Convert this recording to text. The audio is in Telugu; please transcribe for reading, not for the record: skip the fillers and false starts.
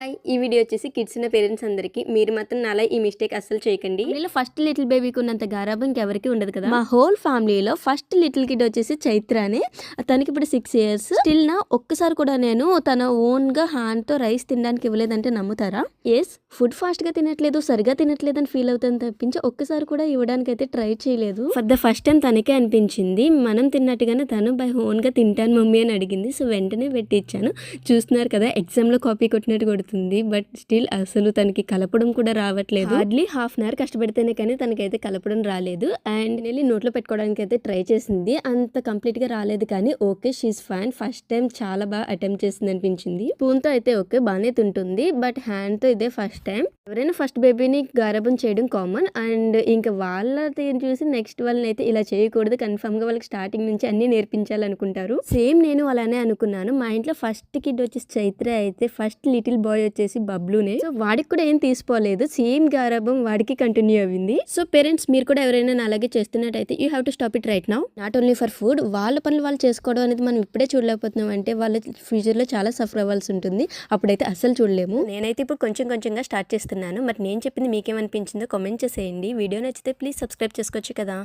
హాయ్! ఈ వీడియో వచ్చేసి కిడ్స్ ఉన్న పేరెంట్స్ అందరికీ. మీరు మాత్రం నాలా ఈ మిస్టేక్ అస్సలు చేయకండి. ఫ్యామిలీలో ఫస్ట్ లిటిల్ బేబీకి ఉన్నంత గారాబం ఇంకెవరికి ఉండదు కదా. మా హోల్ ఫ్యామిలీలో ఫస్ట్ లిటిల్ కిడ్ వచ్చేసి చైత్రానే. తనకి ఇప్పుడు 6 years. స్టిల్ నా ఒక్కసారి కూడా నేను తన ఓన్ గా హ్యాండ్ తో రైస్ తినడానికి ఇవ్వలేదంటే నమ్ముతారా? ఎస్, ఫుడ్ ఫాస్ట్ గా తినట్లేదు, సరిగా తినట్లేదు అని ఫీల్ అవుతాను తప్పించి ఒక్కసారి కూడా ఇవ్వడానికి అయితే ట్రై చేయలేదు. ఫర్ ద ఫస్ట్ టైం తనకే అనిపించింది మనం తిన్నట్టుగానే తను బై ఓన్ గా తింటాను మమ్మీ అని అడిగింది. సో వెంటనే పెట్టించాను. చూస్తున్నారు కదా, ఎగ్జామ్ లో కాపీ కొట్టినట్టు కొడుతుంది. బట్ స్టిల్ అసలు తనకి కలపడం కూడా రావట్లేదు. హార్డ్లీ ½ an hour కష్టపడితేనే కానీ తనకైతే కలపడం రాలేదు. అండ్ వెళ్ళి నోట్లో పెట్టుకోవడానికి అయితే ట్రై చేసింది. అంత కంప్లీట్ గా రాలేదు కానీ okay, she's fine. First time చాలా బాగా అటెంప్ట్ చేసింది అనిపించింది. స్పూన్ తో అయితే ఓకే బాగానే తింటుంది, బట్ హ్యాండ్ తో ఇదే ఫస్ట్ టైం. ఎవరైనా ఫస్ట్ బేబీని గారాబం చేయడం కామన్. అండ్ ఇంకా వాళ్ళని చూసి నెక్స్ట్ వాళ్ళని అయితే ఇలా చేయకూడదు, కన్ఫర్మ్ గా వాళ్ళకి స్టార్టింగ్ నుంచి అన్ని నేర్పించాలనుకుంటారు. సేమ్ నేను అలానే అనుకున్నాను. మా ఇంట్లో ఫస్ట్ కిడ్ వచ్చేసి చైత్ర అయితే ఫస్ట్ లిటిల్ బాయ్ వచ్చేసి బబ్లునే. సో వాడికి కూడా ఏం తీసుకోలేదు, సేమ్ గారాబం వాడికి కంటిన్యూ అయింది. సో పేరెంట్స్ మీరు కూడా ఎవరైనా అలాగే చేస్తున్నట్టయితే you have to stop it right now. Not only for food, వాళ్ళ పనులు వాళ్ళు చేసుకోవడం అనేది మనం ఇప్పుడే చూడలేకపోతున్నాం అంటే వాళ్ళ ఫ్యూచర్ లో చాలా సఫర్ అవ్వాల్సి ఉంటుంది. అప్పుడైతే అస్సలు చూడలేము. నేనైతే ఇప్పుడు కొంచెంగా స్టార్ట్ చేస్తున్నాను. మరి నేను చెప్పింది మీకేమనిపించిందో కామెంట్ చేసేయండి. వీడియో నచ్చితే ప్లీజ్ సబ్స్క్రైబ్ చేసుకోవచ్చు కదా.